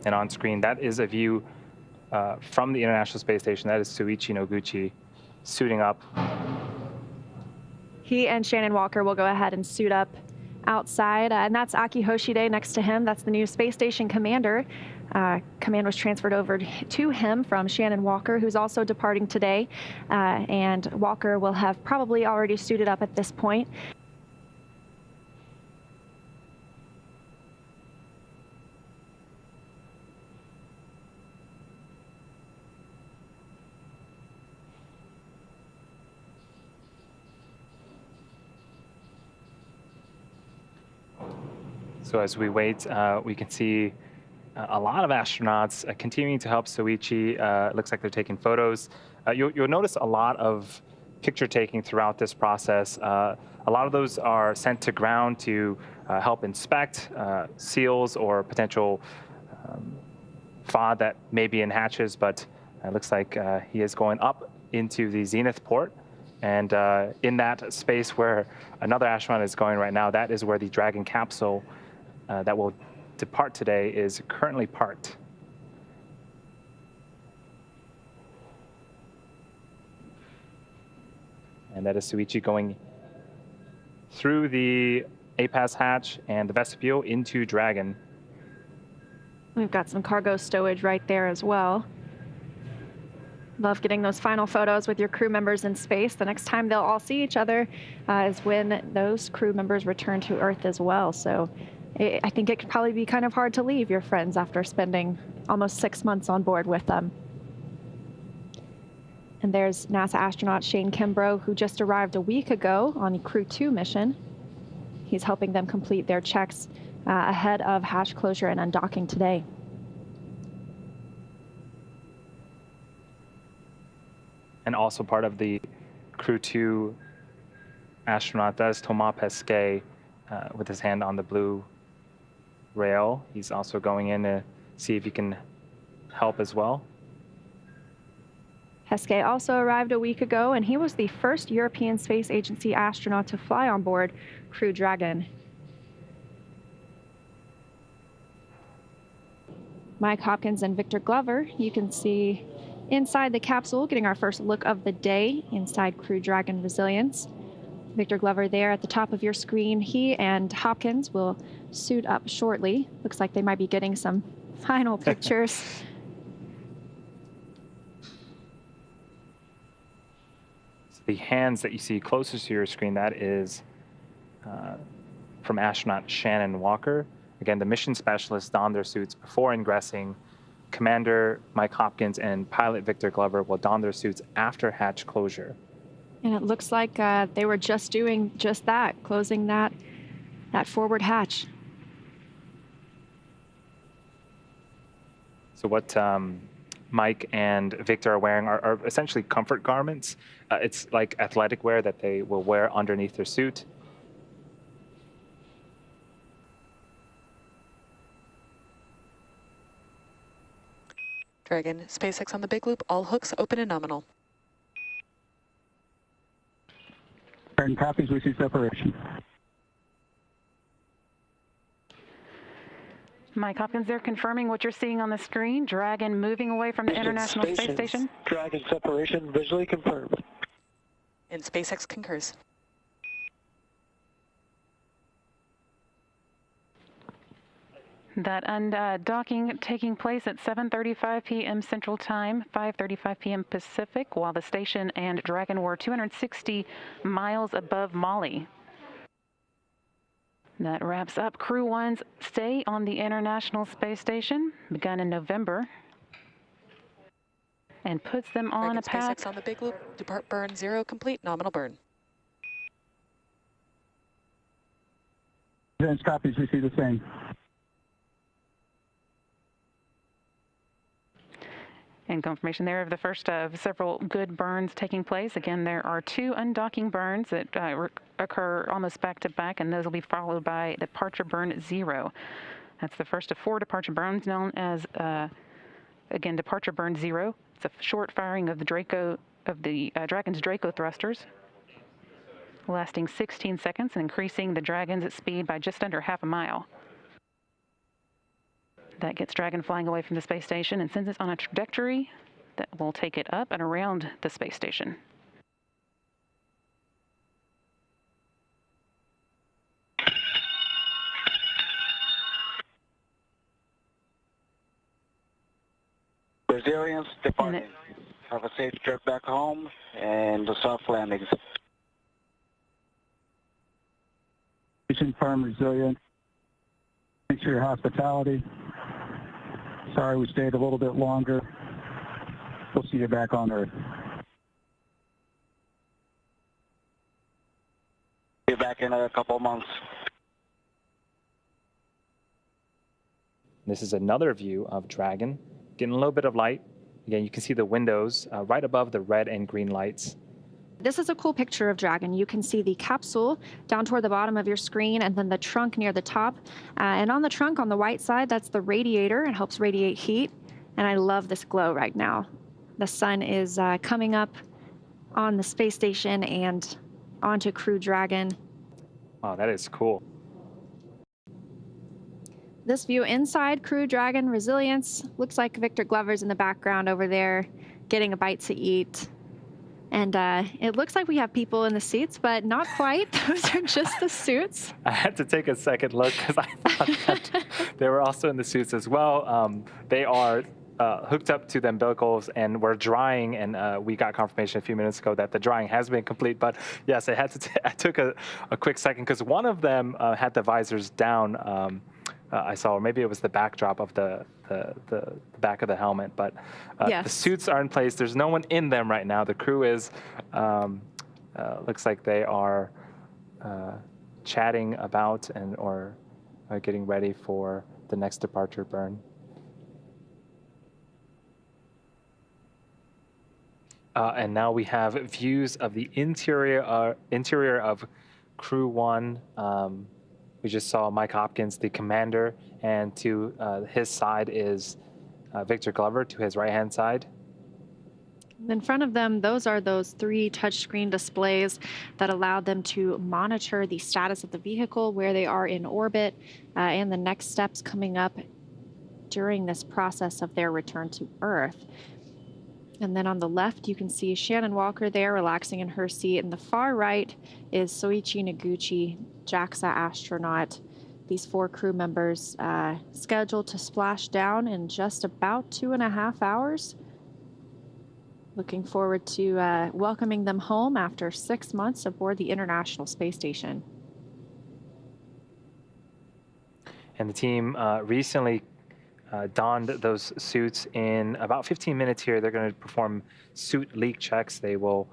And on screen, that is a view from the International Space Station. That is Soichi Noguchi suiting up. He and Shannon Walker will go ahead and suit up outside, and that's Aki Hoshide next to him. That's the new space station commander. Command was transferred over to him from Shannon Walker, who's also departing today, and Walker will have probably already suited up at this point. So as we wait, we can see a lot of astronauts continuing to help Soichi. It looks like they're taking photos. You'll notice a lot of picture taking throughout this process. A lot of those are sent to ground to help inspect seals or potential FOD that may be in hatches, but it looks like he is going up into the zenith port. And in that space where another astronaut is going right now, that is where the Dragon capsule that will depart today is currently parked. And that is Soichi going through the APAS hatch and the vestibule into Dragon. We've got some cargo stowage right there as well. Love getting those final photos with your crew members in space. The next time they'll all see each other is when those crew members return to Earth as well. So I think it could probably be kind of hard to leave your friends after spending almost 6 months on board with them. And there's NASA astronaut Shane Kimbrough, who just arrived a week ago on a Crew 2 mission. He's helping them complete their checks ahead of hatch closure and undocking today. And also part of the Crew 2 astronaut, that is Thomas Pesquet with his hand on the blue rail. He's also going in to see if he can help as well. Pesquet also arrived a week ago, and he was the first European Space Agency astronaut to fly on board Crew Dragon. Mike Hopkins and Victor Glover, you can see inside the capsule, getting our first look of the day inside Crew Dragon Resilience. Victor Glover there at the top of your screen. He and Hopkins will suit up shortly. Looks like they might be getting some final pictures. So the hands that you see closest to your screen, that is from astronaut Shannon Walker. Again, the mission specialists don their suits before ingressing. Commander Mike Hopkins and pilot Victor Glover will don their suits after hatch closure. And it looks like they were just doing just that, closing that forward hatch. So what Mike and Victor are wearing are essentially comfort garments. It's like athletic wear that they will wear underneath their suit. Dragon, SpaceX on the big loop, all hooks open and nominal. Dragon copies, we see separation. Mike Hopkins, they're confirming what you're seeing on the screen. Dragon moving away from the International Space Station. Dragon separation visually confirmed. And SpaceX concurs. That undocking taking place at 7:35 p.m. Central Time, 5:35 p.m. Pacific, while the station and Dragon were 260 miles above Mali. That wraps up Crew 1's stay on the International Space Station, begun in November, and puts them on a path. SpaceX on the big loop, depart burn 0 complete, nominal burn. Advanced copies, we see the same. And confirmation there of the first of several good burns taking place. Again, there are 2 undocking burns that occur almost back to back, and those will be followed by departure burn 0. That's the first of 4 departure burns, known as, again, departure burn 0. It's a short firing of the Dragon's Draco thrusters, lasting 16 seconds and increasing the Dragon's speed by just under half a mile. That gets Dragon flying away from the space station and sends it on a trajectory that will take it up and around the space station. Resilience departing. Have a safe trip back home and the soft landings. Confirm resilience. Thanks for your hospitality. Sorry we stayed a little bit longer. We'll see you back on Earth. See you back in a couple of months. This is another view of Dragon, getting a little bit of light. Again, you can see the windows right above the red and green lights. This is a cool picture of Dragon. You can see the capsule down toward the bottom of your screen and then the trunk near the top. And on the trunk on the white side, that's the radiator. It helps radiate heat. And I love this glow right now. The sun is coming up on the space station and onto Crew Dragon. Wow, that is cool. This view inside Crew Dragon Resilience looks like Victor Glover's in the background over there getting a bite to eat. And it looks like we have people in the seats, but not quite. Those are just the suits. I had to take a second look because I thought that they were also in the suits as well. They are hooked up to the umbilicals and we're drying, and we got confirmation a few minutes ago that the drying has been complete. But yes, I took a quick second because one of them had the visors down. I saw, or maybe it was the backdrop of the back of the helmet, but yes. The suits are in place. There's no one in them right now. The crew is, looks like they are chatting about or getting ready for the next departure burn. And now we have views of the interior of Crew 1. We just saw Mike Hopkins, the commander, and to his side is Victor Glover, to his right-hand side. In front of them, those are those 3 touchscreen displays that allow them to monitor the status of the vehicle, where they are in orbit, and the next steps coming up during this process of their return to Earth. And then on the left, you can see Shannon Walker there relaxing in her seat. And the far right is Soichi Noguchi, JAXA astronaut. These 4 crew members scheduled to splash down in just about 2.5 hours. Looking forward to welcoming them home after 6 months aboard the International Space Station. And the team recently donned those suits. In about 15 minutes here, they're going to perform suit leak checks. They will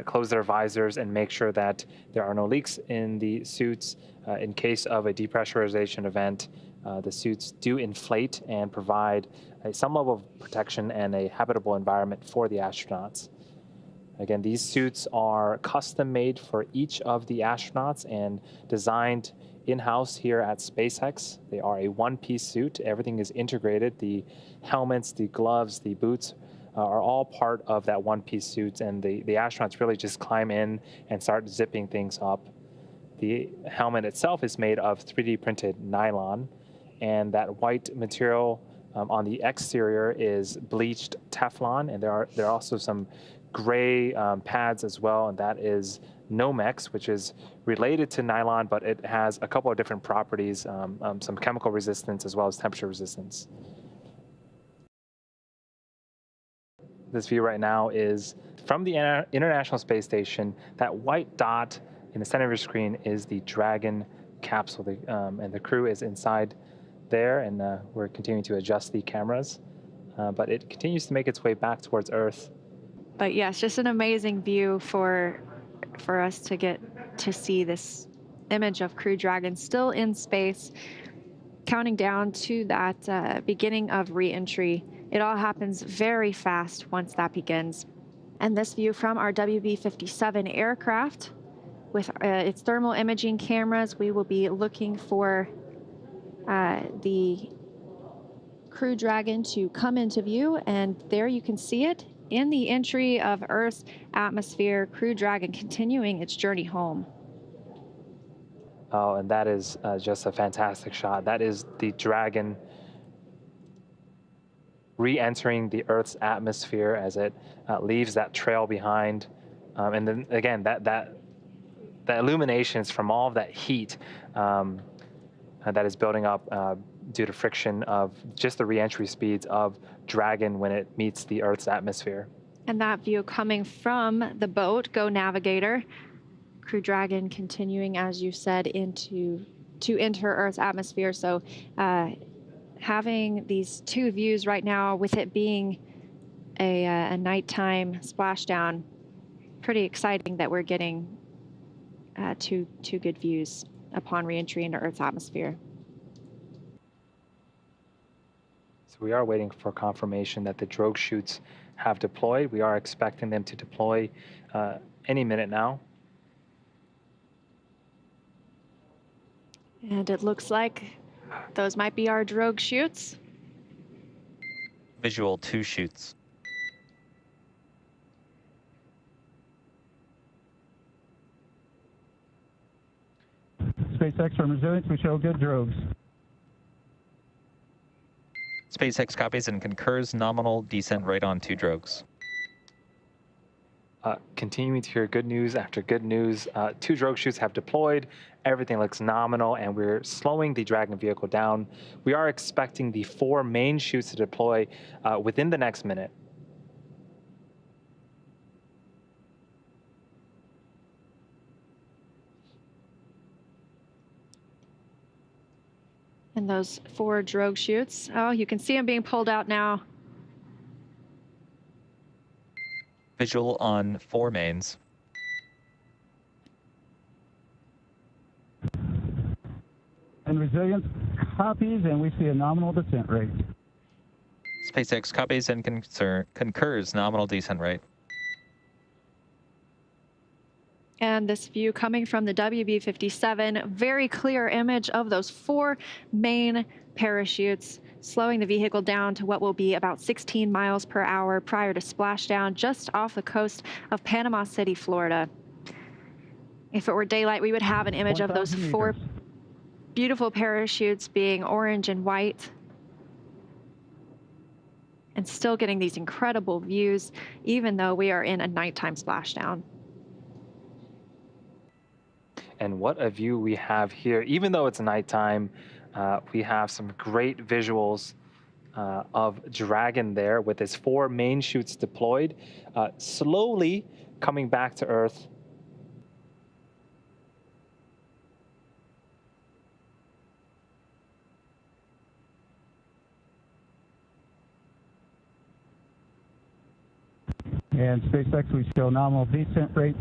close their visors and make sure that there are no leaks in the suits. In case of a depressurization event, the suits do inflate and provide some level of protection and a habitable environment for the astronauts. Again, these suits are custom made for each of the astronauts and designed in-house here at SpaceX. They are a one-piece suit. Everything is integrated. The helmets, the gloves, the boots are all part of that one-piece suit, and the astronauts really just climb in and start zipping things up. The helmet itself is made of 3D printed nylon, and that white material on the exterior is bleached Teflon, and there are also some gray pads as well, and that is Nomex, which is related to nylon, but it has a couple of different properties, some chemical resistance as well as temperature resistance. This view right now is from the International Space Station. That white dot in the center of your screen is the Dragon capsule, and the crew is inside there, and we're continuing to adjust the cameras, but it continues to make its way back towards Earth. But yes, just an amazing view for us to get to see this image of Crew Dragon still in space, counting down to that beginning of re-entry. It all happens very fast once that begins. And this view from our WB-57 aircraft with its thermal imaging cameras, we will be looking for the Crew Dragon to come into view, and there you can see it in the entry of Earth's atmosphere. Crew Dragon continuing its journey home. Oh, and that is just a fantastic shot. That is the Dragon re-entering the Earth's atmosphere as it leaves that trail behind. And then again, that illumination is from all of that heat that is building up due to friction of just the re-entry speeds of Dragon when it meets the Earth's atmosphere. And that view coming from the boat, Go Navigator, Crew Dragon continuing, as you said, to enter Earth's atmosphere. So having these two views right now, with it being a nighttime splashdown, pretty exciting that we're getting two good views upon reentry into Earth's atmosphere. So we are waiting for confirmation that the drogue chutes have deployed. We are expecting them to deploy any minute now. And it looks like those might be our drogue chutes. Visual 2 chutes. SpaceX from Resilience, we show good drogues. SpaceX copies and concurs nominal descent right on 2 drogues. Continuing to hear good news after good news. 2 drogue chutes have deployed. Everything looks nominal, and we're slowing the Dragon vehicle down. We are expecting the 4 main chutes to deploy within the next minute. And those 4 drogue chutes. Oh, you can see them being pulled out now. Visual on 4 mains. And Resilience copies, and we see a nominal descent rate. SpaceX copies and concurs nominal descent rate. And this view coming from the WB-57, very clear image of those 4 main parachutes, slowing the vehicle down to what will be about 16 miles per hour prior to splashdown just off the coast of Panama City, Florida. If it were daylight, we would have an image of those 4 beautiful parachutes being orange and white, and still getting these incredible views, even though we are in a nighttime splashdown. And what a view we have here. Even though it's nighttime, we have some great visuals of Dragon there with its 4 main chutes deployed, slowly coming back to Earth. And SpaceX, we show nominal descent rates,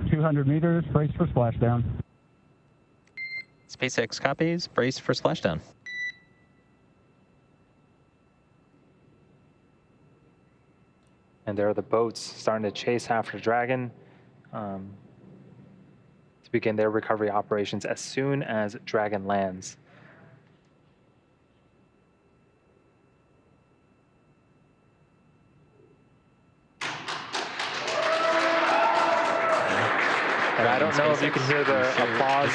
200 meters, brace for splashdown. SpaceX copies, brace for splashdown. And there are the boats starting to chase after Dragon to begin their recovery operations as soon as Dragon lands. And I don't know if you can hear the applause,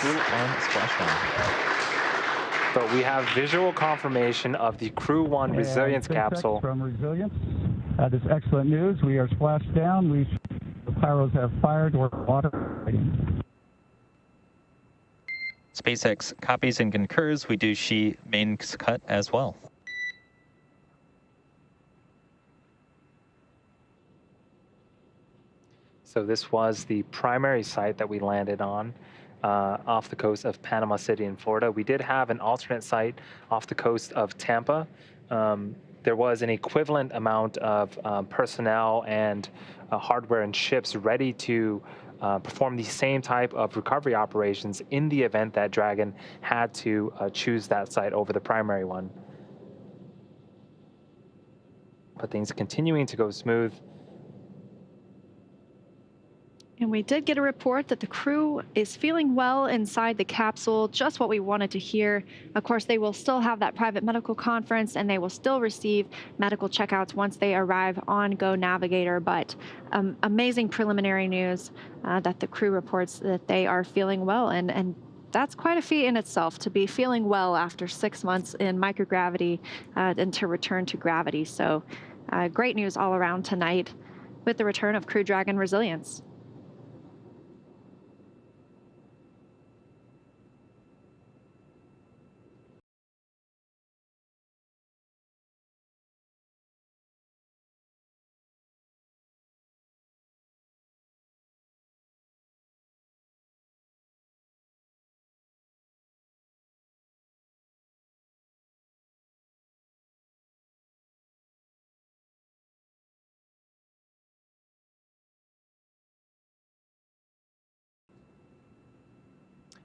but we have visual confirmation of the Crew 1 Resilience capsule. From Resilience, this excellent news. We are splashed down. The pyros have fired. We're water. SpaceX copies and concurs. We do she mains cut as well. So this was the primary site that we landed on off the coast of Panama City in Florida. We did have an alternate site off the coast of Tampa. There was an equivalent amount of personnel and hardware and ships ready to perform the same type of recovery operations in the event that Dragon had to choose that site over the primary one. But things continuing to go smooth. And we did get a report that the crew is feeling well inside the capsule, just what we wanted to hear. Of course, they will still have that private medical conference, and they will still receive medical checkouts once they arrive on Go Navigator. But amazing preliminary news that the crew reports that they are feeling well and That's quite a feat in itself, to be feeling well after 6 months in microgravity and to return to gravity. So great news all around tonight with the return of Crew Dragon Resilience.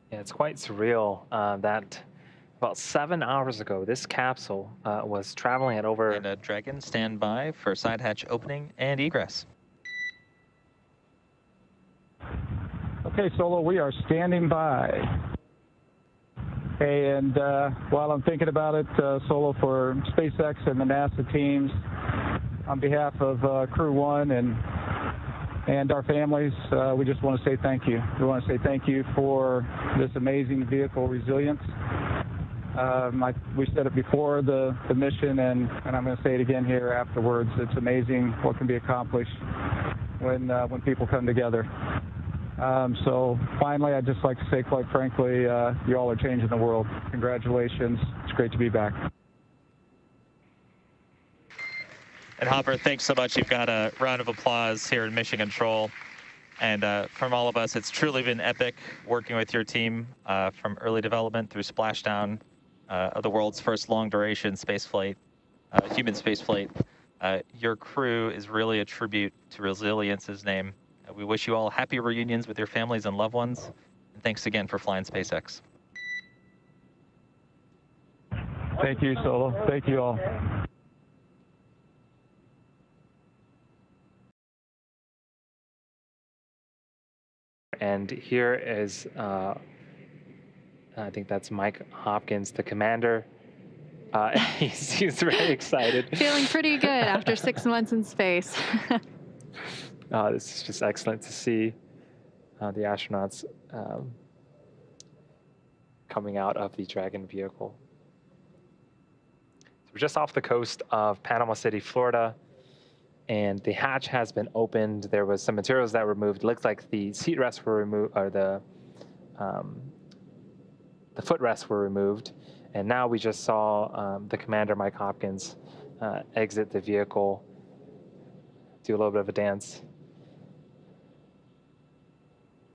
Yeah, it's quite surreal that about 7 hours ago, this capsule was traveling at over... And Dragon, stand by for side hatch opening and egress. Okay, Solo, we are standing by. Okay, and while I'm thinking about it, Solo, for SpaceX and the NASA teams, on behalf of Crew 1 and our families, we just want to say thank you. We want to say thank you for this amazing vehicle resilience. We said it before the mission, and I'm going to say it again here afterwards. It's amazing what can be accomplished when people come together. So finally, I'd just like to say, quite frankly, you all are changing the world. Congratulations. It's great to be back. And Hopper, thanks so much. You've got a round of applause here in Mission Control. And from all of us, it's truly been epic working with your team from early development through splashdown of the world's first long-duration spaceflight, human spaceflight. Your crew is really a tribute to Resilience's name. We wish you all happy reunions with your families and loved ones. And thanks again for flying SpaceX. Thank you, Solo. Thank you all. And here is, I think that's Mike Hopkins, the commander. He's very excited. Feeling pretty good after 6 months in space. This is just excellent to see the astronauts coming out of the Dragon vehicle. So we're just off the coast of Panama City, Florida. And the hatch has been opened. There was some materials that were removed. It looks like the seat rests were removed, or the footrests were removed. And now we just saw the commander, Mike Hopkins, exit the vehicle, do a little bit of a dance.